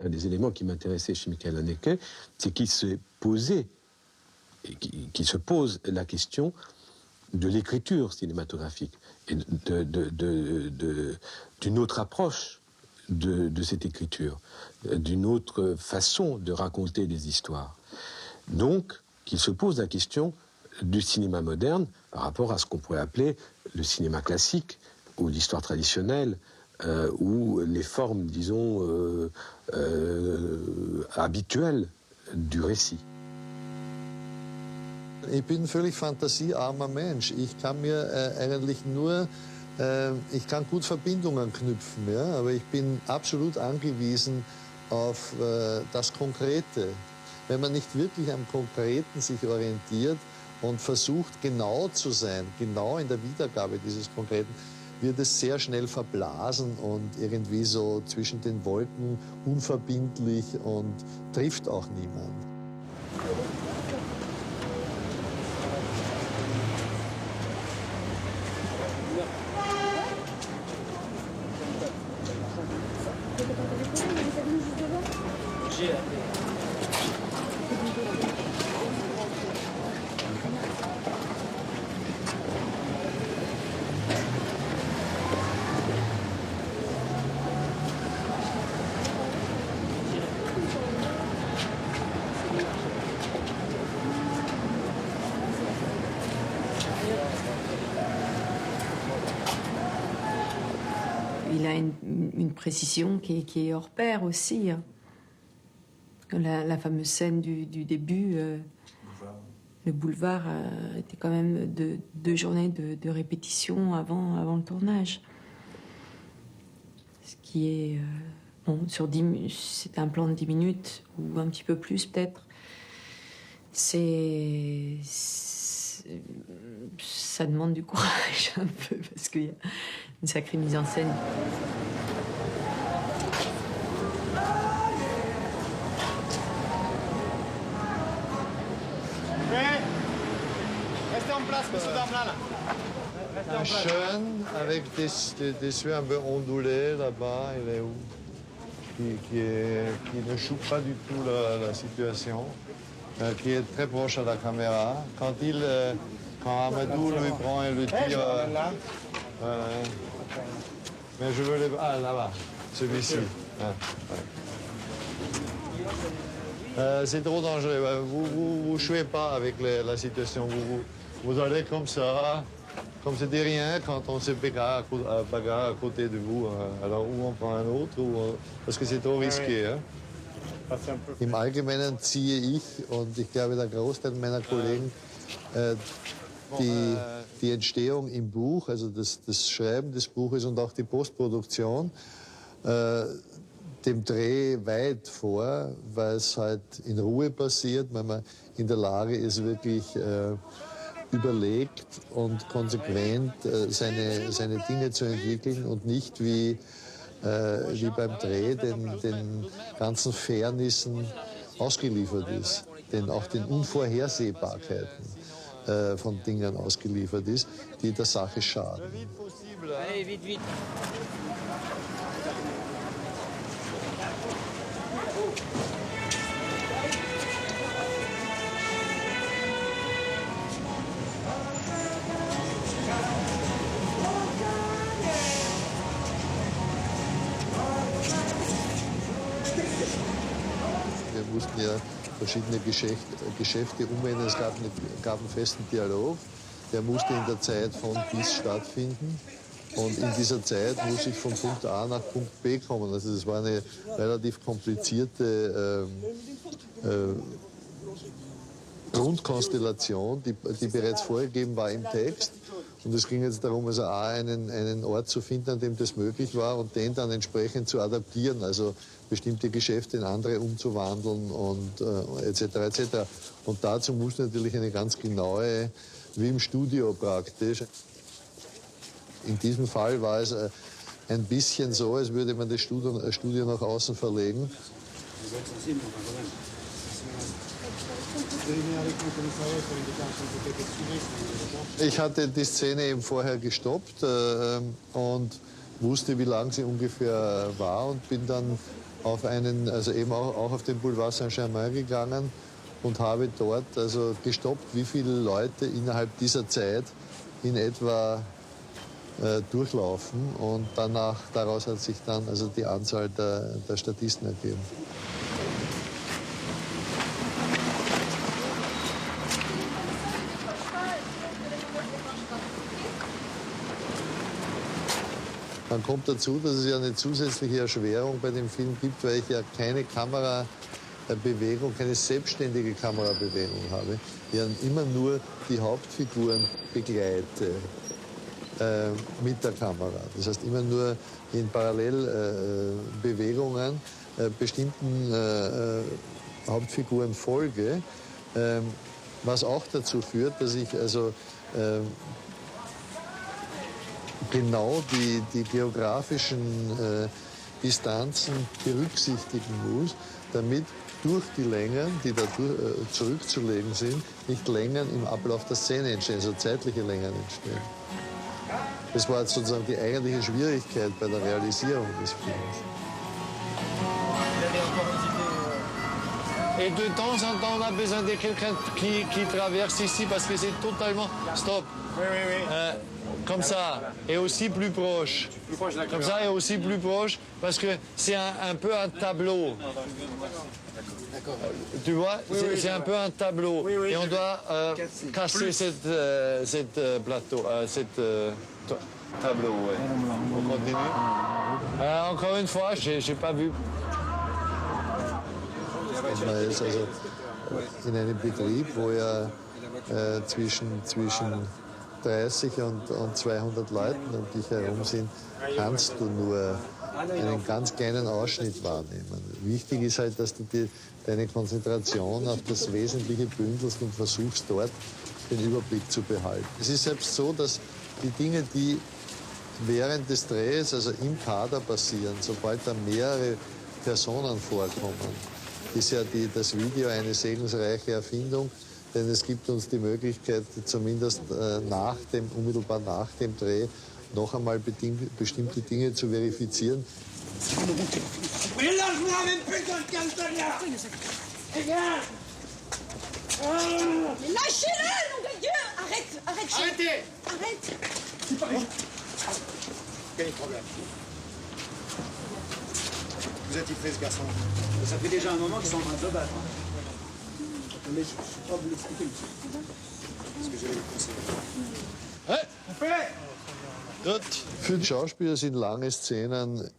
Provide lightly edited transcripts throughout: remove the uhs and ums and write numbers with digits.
Un des éléments qui m'intéressait chez Michael Haneke, c'est qu'il se posait, qu'il se pose la question de l'écriture cinématographique et d'une autre approche de cette écriture, d'une autre façon de raconter des histoires. Donc, qu'il se pose la question du cinéma moderne par rapport à ce qu'on pourrait appeler le cinéma classique ou l'histoire traditionnelle, ou les formes, disons, habituelles du récit. Ich bin ein völlig fantasiearmer Mensch. Ich kann mir eigentlich nur, ich kann gut Verbindungen knüpfen, ja? Aber ich bin absolut angewiesen auf das Konkrete. Wenn man nicht wirklich am Konkreten sich orientiert und versucht, genau zu sein, genau in der Wiedergabe dieses Konkreten, wird es sehr schnell verblasen und irgendwie so zwischen den Wolken unverbindlich und trifft auch niemand. Il a une précision qui est hors pair aussi. La fameuse scène du début, le boulevard, était quand même deux journées de répétition avant le tournage. Ce qui est... bon, sur 10, c'est un plan de 10 minutes, ou un petit peu plus peut-être. Ça demande du courage un peu, parce qu'il y a une sacrée mise en scène. Un jeune avec des yeux un peu ondulés là-bas, il est où? Qui ne joue pas du tout la situation, qui est très proche à la caméra. Quand Amadou lui prend et lui tire... mais je veux les... Ah, là-bas, celui-ci. C'est trop dangereux. Vous jouez pas avec la situation. Vous allez comme ça, comme c'était rien, quand on se bagarre à côté de vous. Alors, où on prend un autre, parce que c'est trop risqué. Hein? Im Allgemeinen ziehe ich, und ich glaube, der Großteil meiner Kollegen, die Entstehung im Buch, also das Schreiben des Buches und auch die Postproduktion, dem Dreh weit vor, weil es halt in Ruhe passiert, weil man in der Lage ist, wirklich überlegt und konsequent seine Dinge zu entwickeln und nicht wie beim Dreh den ganzen Fairnissen ausgeliefert ist, denn auch den Unvorhersehbarkeiten von Dingen ausgeliefert ist, die der Sache schaden. Allez, vite, vite. Wir mussten ja verschiedene Geschäfte umwenden. Es gab einen festen Dialog, der musste in der Zeit von bis stattfinden. Und in dieser Zeit muss ich von Punkt A nach Punkt B kommen. Also das war eine relativ komplizierte Grundkonstellation, die bereits vorgegeben war im Text. Und es ging jetzt darum, also A, einen Ort zu finden, an dem das möglich war und den dann entsprechend zu adaptieren, also bestimmte Geschäfte in andere umzuwandeln und etc. etc. Und dazu muss natürlich eine ganz genaue, wie im Studio praktisch. In diesem Fall war es ein bisschen so, als würde man das Studio nach außen verlegen. Ich hatte die Szene eben vorher gestoppt und wusste, wie lang sie ungefähr war und bin dann also eben auch auf den Boulevard Saint-Germain gegangen und habe dort also gestoppt, wie viele Leute innerhalb dieser Zeit in etwa durchlaufen. Und daraus hat sich dann also die Anzahl der Statisten ergeben. Dann kommt dazu, dass es ja eine zusätzliche Erschwerung bei dem Film gibt, weil ich ja keine Kamerabewegung, keine selbstständige Kamerabewegung habe. Ich ja immer nur die Hauptfiguren begleite mit der Kamera. Das heißt, immer nur in Parallelbewegungen bestimmten Hauptfiguren folge, was auch dazu führt, dass ich also genau die geografischen Distanzen berücksichtigen muss, damit durch die Längen, die da zurückzulegen sind, nicht Längen im Ablauf der Szene entstehen, also zeitliche Längen entstehen. Das war jetzt sozusagen die eigentliche Schwierigkeit bei der Realisierung des Films. Et de temps en temps, on a besoin de quelqu'un qui traverse ici parce que c'est totalement... Stop. Oui, oui, oui. Comme ça, et aussi plus proche. Comme ça, et aussi plus proche, parce que c'est un peu un tableau. Tu vois, c'est un peu un tableau. Et on doit casser cette plateau, tableau. Ouais. On continue. Encore une fois, j'ai pas vu. Man ist also in einem Betrieb, wo ja zwischen 30 und 200 Leuten um dich herum sind, kannst du nur einen ganz kleinen Ausschnitt wahrnehmen. Wichtig ist halt, dass du deine Konzentration auf das Wesentliche bündelst und versuchst, dort den Überblick zu behalten. Es ist selbst so, dass die Dinge, die während des Drehs, also im Kader passieren, sobald da mehrere Personen vorkommen, ist ja das Video eine segensreiche Erfindung, denn es gibt uns die Möglichkeit, zumindest unmittelbar nach dem Dreh, noch einmal bestimmte Dinge zu verifizieren. Lâchez-le, nom de Dieu! Arrête! Quel est le problème? Vous a-t-il fait, ce garçon? Ça fait déjà un moment qu'ils sont en train de se battre. Mais je ne peux pas vous l'expliquer, monsieur. Parce que j'allais vous conseiller. Für die Schauspieler sind lange Szenen,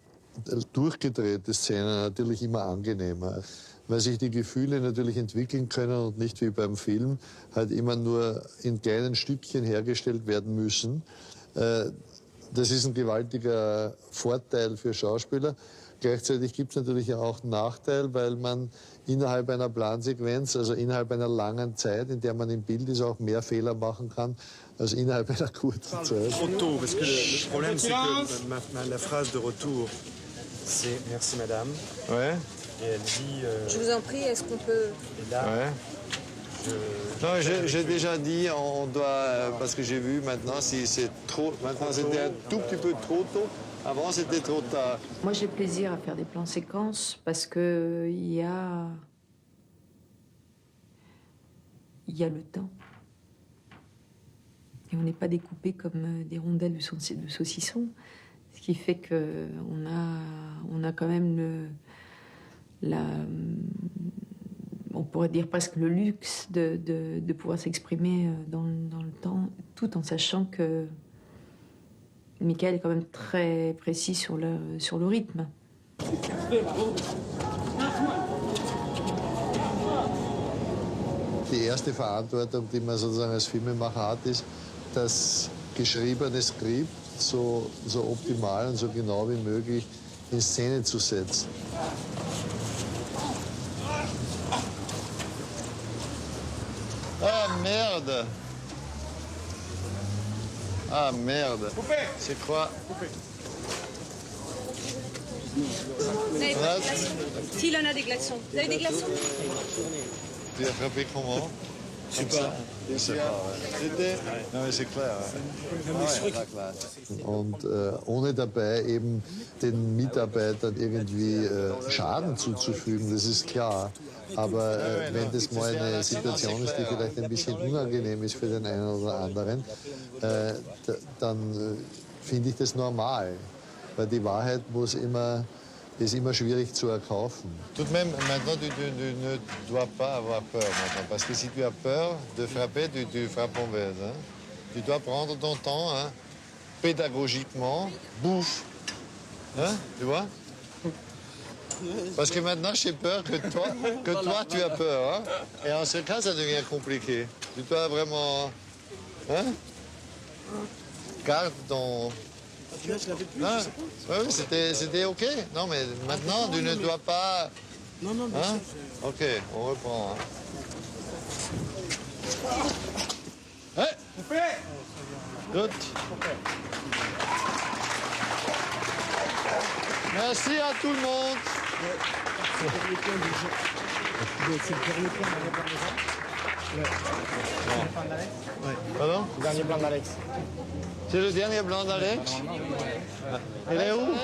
durchgedrehte Szenen natürlich immer angenehmer, weil sich die Gefühle natürlich entwickeln können und nicht wie beim Film halt immer nur in kleinen Stückchen hergestellt werden müssen. Das ist ein gewaltiger Vorteil für Schauspieler. Gleichzeitig gibt es natürlich auch einen Nachteil, weil man innerhalb einer Plansequenz, also innerhalb einer langen Zeit, in der man im Bild ist, auch mehr Fehler machen kann, als innerhalb einer kurzen Zeit. Trop tôt, parce que le problème c'est que la phrase de retour, c'est merci madame. Ouais. Et elle dit. Je vous en prie, est-ce qu'on peut... Et là, Ouais. Non, j'ai déjà dit, on doit, parce que j'ai vu maintenant, si c'est trop, maintenant c'était un tout petit peu trop tôt, avant c'était trop tard. Moi, j'ai plaisir à faire des plans séquences parce que il y a le temps. Et on n'est pas découpé comme des rondelles de saucisson. Ce qui fait qu'on a quand même on pourrait dire presque le luxe de pouvoir s'exprimer dans le temps, tout en sachant que Michael est quand même très précis sur le rythme. Die erste Verantwortung, die man sozusagen als Filmemacher hat, ist, das geschriebene Skript so optimal und so genau wie möglich in Szene zu setzen. Ah merde! Ah merde! C'est quoi? Vous n'avez pas de glaçons? Si, il en a des glaçons. Vous avez des glaçons? Tu as frappé comment? Super. Ich sais pas, ouais. Non, mais c'est clair. Ouais. Und ohne dabei eben den Mitarbeitern irgendwie Schaden zuzufügen, das ist klar. Aber wenn das mal eine Situation ist, die vielleicht ein bisschen unangenehm ist für den einen oder anderen, dann finde ich das normal. Weil die Wahrheit ist immer schwierig zu erkaufen. Tout de même, maintenant, tu ne dois pas avoir peur maintenant. Parce que si tu as peur de frapper, tu frappes mauvaise. Hein? Tu dois prendre ton temps, hein? Pédagogiquement, bouffe. Hein? Tu vois? Parce que maintenant, j'ai peur que toi, tu as peur. Hein? Et en ce cas, ça devient compliqué. Tu dois vraiment... Hein? Garde ton... Ah, oui, c'était OK. Non, mais maintenant, tu ne dois pas... Non, non, bien Hein? sûr. OK, on reprend. Hein? Hey! Good. Merci à tout le monde. C'est le dernier plan d'Alex. Pardon? Le dernier plan d'Alex. C'est le dernier blanc d'Alex? Elle est où?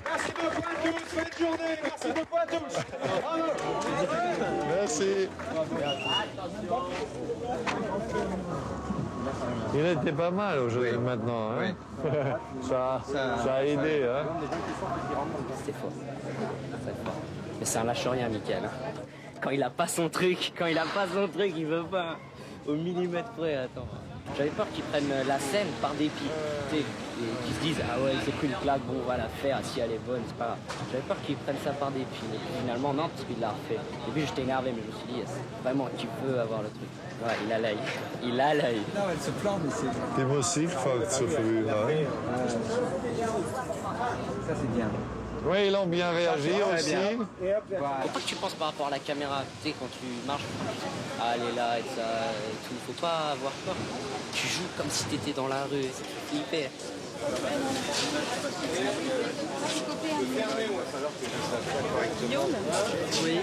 Merci beaucoup à tous, bonne journée, merci beaucoup à tous. Bravo. Merci. Il était pas mal aujourd'hui maintenant. Hein? Ça a aidé. Hein? C'est fort. Mais c'est un lâche rien, Mickaël. Quand il a pas son truc, il veut pas. Au millimètre près, attends. J'avais peur qu'ils prennent la scène par dépit. Tu sais, et qu'ils se disent, ah ouais, il s'est pris une claque, bon, on va la faire, si elle est bonne, c'est pas grave. J'avais peur qu'ils prennent ça par dépit. Et puis finalement, non, parce qu'il l'a refait. Au début, j'étais énervé, mais je me suis dit, yes, vraiment, tu peux avoir le truc. Voilà, il a l'œil. Il a l'œil. Non, elle se plante, mais c'est... Die Musik folgt zu früh. Hein? Ça, c'est bien. Oui, ils ont bien réagi aussi. Faut pas que tu penses par rapport à la caméra, tu sais, quand tu marches, ah, elle est là et ça et tout. Faut pas avoir peur. Tu joues comme si t'étais dans la rue, c'est hyper. Oui.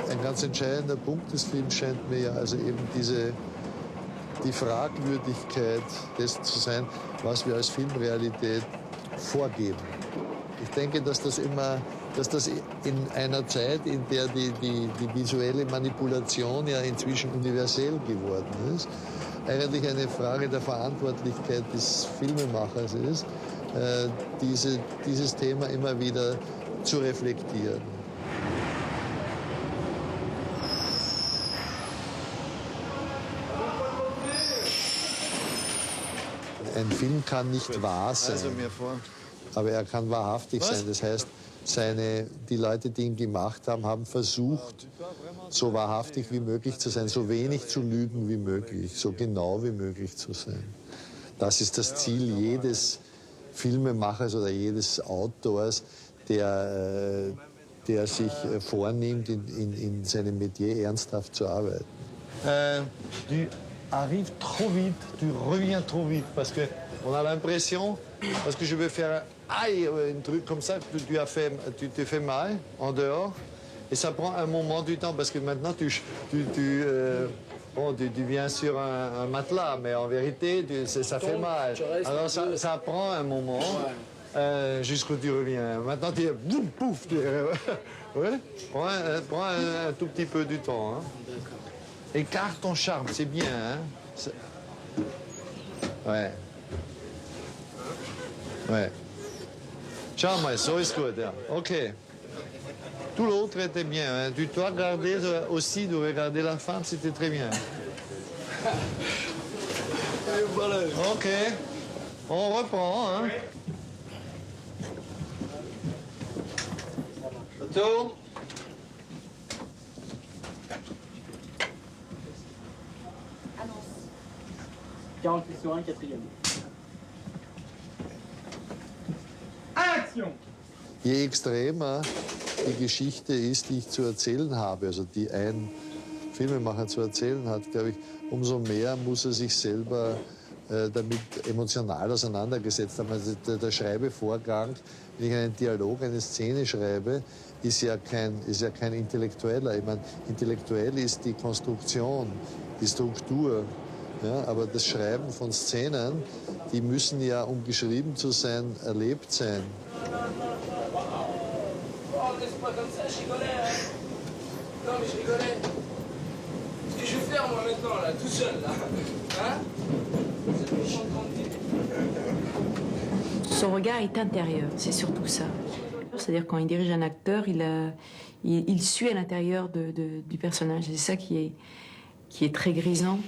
Ein ganz entscheidender Punkt des Films scheint mir ja also eben die Fragwürdigkeit dessen zu sein, was wir als Filmrealität vorgeben. Ich denke, dass das in einer Zeit, in der die visuelle Manipulation ja inzwischen universell geworden ist, eigentlich eine Frage der Verantwortlichkeit des Filmemachers ist, dieses Thema immer wieder zu reflektieren. Ein Film kann nicht wahr sein, aber er kann wahrhaftig sein. Das heißt, die Leute, die ihn gemacht haben, haben versucht, so wahrhaftig wie möglich zu sein, so wenig zu lügen wie möglich, so genau wie möglich zu sein. Das ist das Ziel jedes Filmemachers oder jedes Autors, der sich vornimmt, in seinem Metier ernsthaft zu arbeiten. Du arrives trop vite, tu reviens trop vite, parce que on a l'impression, parce que je vais faire un truc comme ça, tu te fais mal en dehors, et ça prend un moment du temps, parce que maintenant tu viens sur un matelas, mais en vérité ça fait mal. Alors ça prend un moment. Jusqu'où tu reviens. Maintenant, tu es boum, pouf. Ouais. Prends un tout petit peu du temps. Hein. Écarte ton charme, c'est bien. Hein. Ouais. Ouais. Charme, so ist gut. Ja. OK. Tout l'autre était bien. Hein. Tu dois garder aussi, de regarder la femme, c'était très bien. OK. On reprend. Hein. Tourne. 48 sur 1, quatrième. Action! Je extremer die Geschichte ist, die ich zu erzählen habe, also die ein Filmemacher zu erzählen hat, glaube ich, umso mehr muss er sich selber damit emotional auseinandergesetzt haben. Also der Schreibevorgang, wenn ich einen Dialog, eine Szene schreibe, ist ja kein intellektueller. Ich meine, intellektuell ist die Konstruktion, die Struktur. Ja, aber das Schreiben von Szenen, die müssen ja, um geschrieben zu sein, erlebt sein. Son regard est intérieur, c'est surtout ça. C'est-à-dire quand il dirige un acteur, il suit à l'intérieur du personnage. C'est ça qui est très grisant.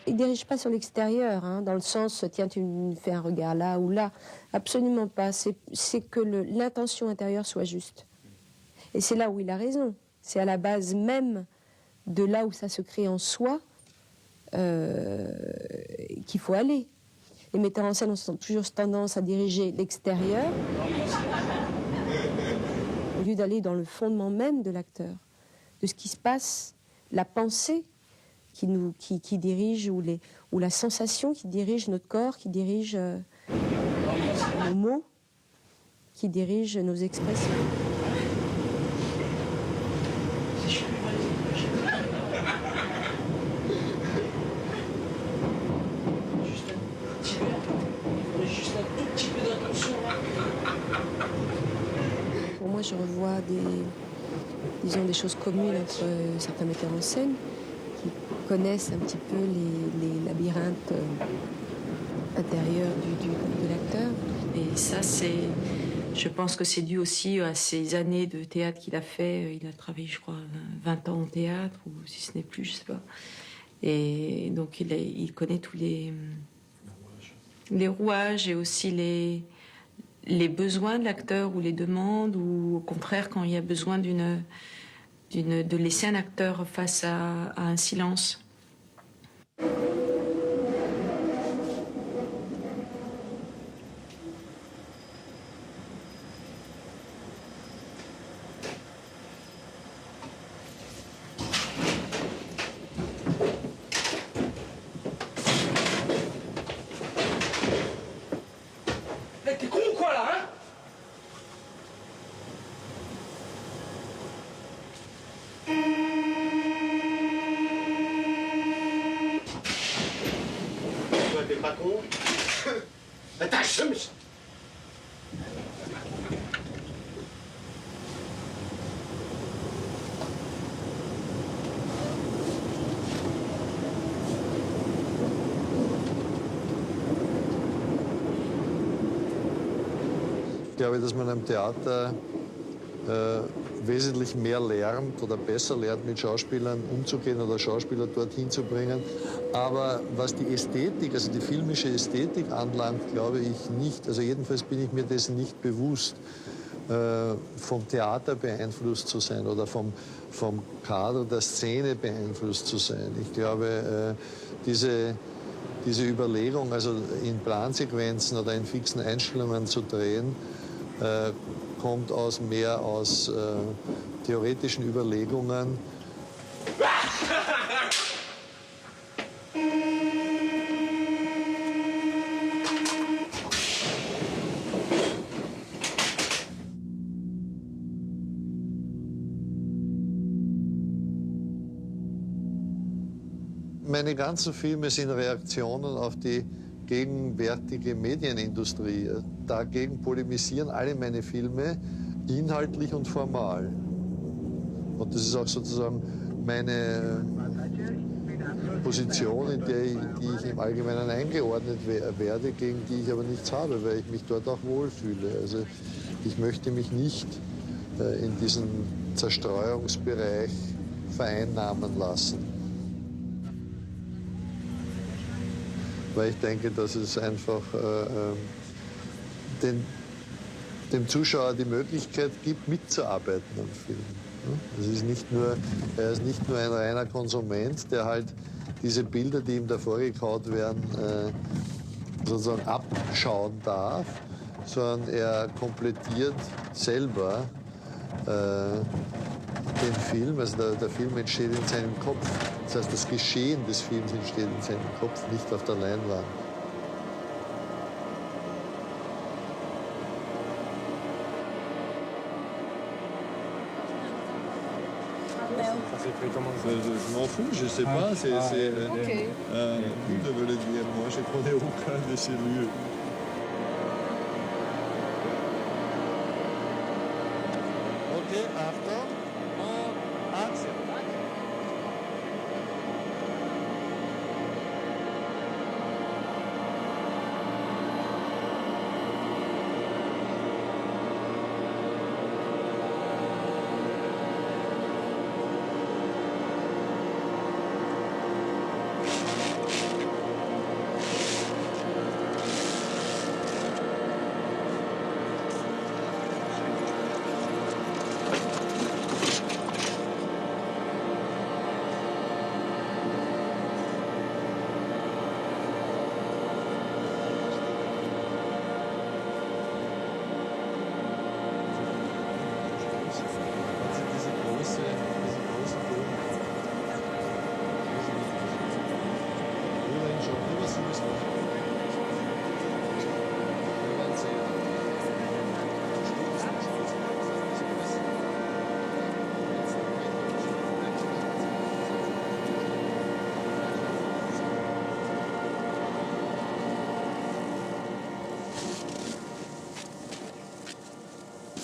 Il ne dirige pas sur l'extérieur, hein, dans le sens, tiens, tu me fais un regard là ou là. Absolument pas. C'est que l'intention intérieure soit juste. Et c'est là où il a raison. C'est à la base même de là où ça se crée en soi qu'il faut aller. Les metteurs en scène ont toujours tendance à diriger l'extérieur au lieu d'aller dans le fondement même de l'acteur, de ce qui se passe, la pensée qui dirige, ou la sensation qui dirige notre corps, qui dirige nos mots, qui dirige nos expressions. Pour moi, je revois des choses communes entre certains metteurs en scène qui connaissent un petit peu les labyrinthes intérieurs de l'acteur. Et ça, je pense que c'est dû aussi à ces années de théâtre qu'il a fait. Il a travaillé, je crois, 20 ans au théâtre, ou si ce n'est plus, je ne sais pas. Et donc, il connaît tous les rouages et aussi les besoins de l'acteur ou les demandes, ou au contraire, quand il y a besoin de laisser un acteur face à un silence. T'es con ou quoi là, hein? Toi, t'es pas con? Attends, je... Ich glaube, dass man am Theater wesentlich mehr lernt oder besser lernt, mit Schauspielern umzugehen oder Schauspieler dorthin zu bringen. Aber was die Ästhetik, also die filmische Ästhetik anlangt, glaube ich nicht, also jedenfalls bin ich mir dessen nicht bewusst, vom Theater beeinflusst zu sein oder vom Kader der Szene beeinflusst zu sein. Ich glaube, diese Überlegung, also in Plansequenzen oder in fixen Einstellungen zu drehen, kommt mehr aus theoretischen Überlegungen. Meine ganzen Filme sind Reaktionen auf die gegenwärtige Medienindustrie. Dagegen polemisieren alle meine Filme inhaltlich und formal. Und das ist auch sozusagen meine Position, die ich im Allgemeinen eingeordnet werde, gegen die ich aber nichts habe, weil ich mich dort auch wohlfühle. Also ich möchte mich nicht in diesen Zerstreuungsbereich vereinnahmen lassen. Weil ich denke, dass es einfach dem Zuschauer die Möglichkeit gibt, mitzuarbeiten am Film. Das ist nicht nur, er ist nicht nur ein reiner Konsument, der halt diese Bilder, die ihm da vorgekaut werden, sozusagen abschauen darf, sondern er komplettiert selber den Film. Also der Film entsteht in seinem Kopf. Das heißt, das Geschehen des Films entsteht in seinem Kopf, nicht auf der Leinwand. Je m'en fous, je sais pas. Vous devez le dire, moi je connais aucun de ces lieux. Okay, Achtung. Aktion.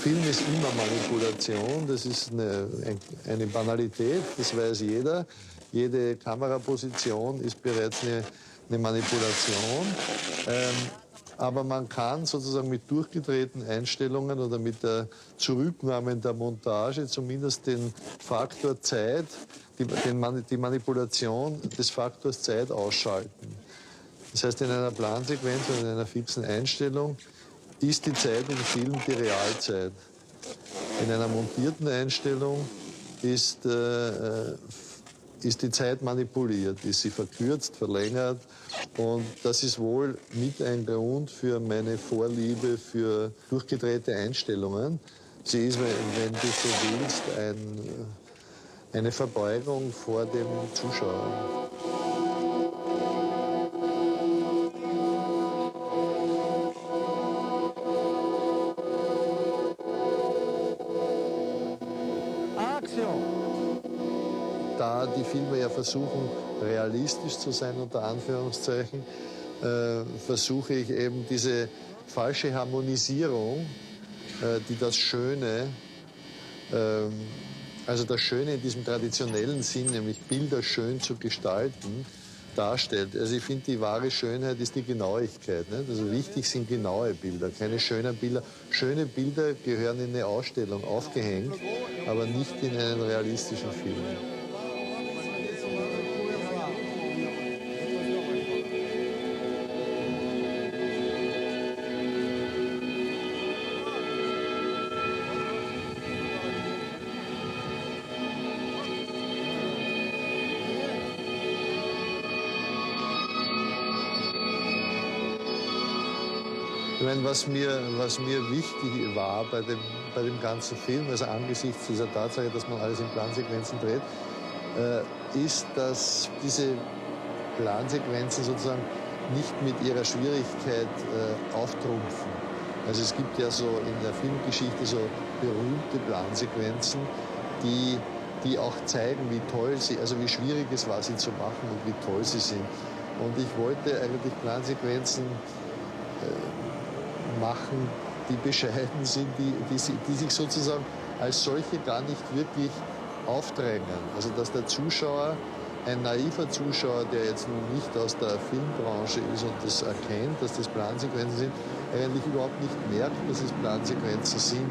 Film ist immer Manipulation, das ist eine Banalität, das weiß jeder. Jede Kameraposition ist bereits eine Manipulation. Aber man kann sozusagen mit durchgedrehten Einstellungen oder mit der Zurücknahme der Montage zumindest den Faktor Zeit, die Manipulation des Faktors Zeit ausschalten. Das heißt, in einer Plansequenz oder in einer fixen Einstellung ist die Zeit im Film die Realzeit. In einer montierten Einstellung ist die Zeit manipuliert, ist sie verkürzt, verlängert. Und das ist wohl mit ein Grund für meine Vorliebe für durchgedrehte Einstellungen. Sie ist, wenn du so willst, eine Verbeugung vor dem Zuschauer. Da die Filme ja versuchen, realistisch zu sein, unter Anführungszeichen, versuche ich eben diese falsche Harmonisierung, die das Schöne, also das Schöne in diesem traditionellen Sinn, nämlich Bilder schön zu gestalten, darstellt. Also ich finde, die wahre Schönheit ist die Genauigkeit. Nicht? Also wichtig sind genaue Bilder, keine schönen Bilder. Schöne Bilder gehören in eine Ausstellung aufgehängt, aber nicht in einen realistischen Film. Ich meine, was mir wichtig war bei dem ganzen Film, also angesichts dieser Tatsache, dass man alles in Plansequenzen dreht, ist, dass diese Plansequenzen sozusagen nicht mit ihrer Schwierigkeit auftrumpfen. Also es gibt ja so in der Filmgeschichte so berühmte Plansequenzen, die auch zeigen, wie toll sie, also wie schwierig es war, sie zu machen und wie toll sie sind. Und ich wollte eigentlich Plansequenzen machen, die bescheiden sind, die sich sozusagen als solche gar nicht wirklich aufdrängen. Also dass der Zuschauer, ein naiver Zuschauer, der jetzt nun nicht aus der Filmbranche ist und das erkennt, dass das Plansequenzen sind, eigentlich überhaupt nicht merkt, dass es Plansequenzen sind.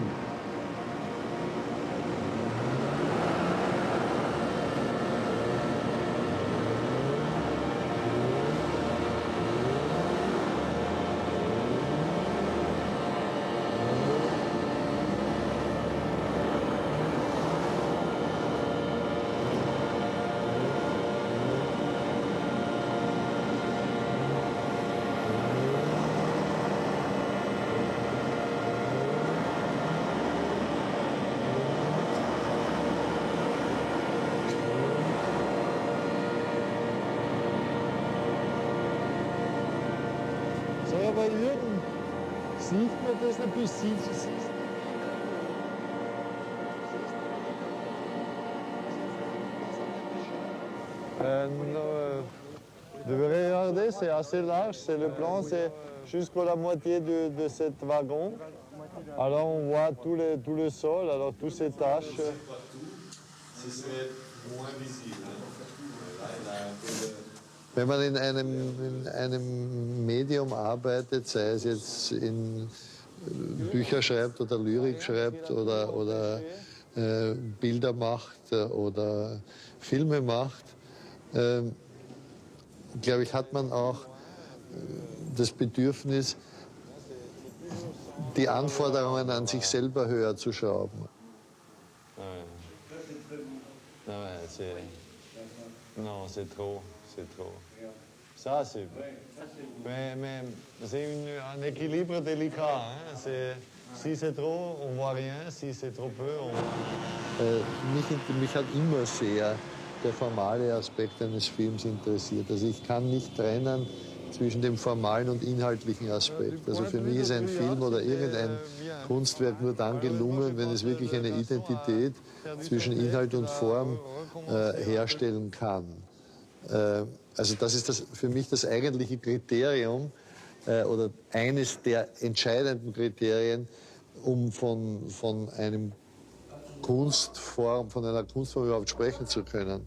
bei Jürgen sieht man das ein bisschen. Devrait regarder, c'est assez large, c'est le plan, c'est jusqu'à la moitié de cet wagon. Alors on voit tout le sol, alors toutes ces taches. Wenn man in einem Medium arbeitet, sei es jetzt in Bücher schreibt oder Lyrik schreibt oder Bilder macht oder Filme macht, glaube ich, hat man auch das Bedürfnis, die Anforderungen an sich selber höher zu schrauben. Non, c'est trop, c'est trop. Ça, c'est... Mais c'est un équilibre délicat. Hein? Si c'est trop, on voit rien. Si c'est trop peu, on... Mich hat immer sehr der formale Aspekt eines Films interessiert. Also ich kann nicht trennen zwischen dem formalen und inhaltlichen Aspekt. Also für mich ist ein Film oder irgendein Kunstwerk nur dann gelungen, wenn es wirklich eine Identität zwischen Inhalt und Form herstellen kann. Also das ist für mich das eigentliche Kriterium oder eines der entscheidenden Kriterien, um von einer Kunstform überhaupt sprechen zu können.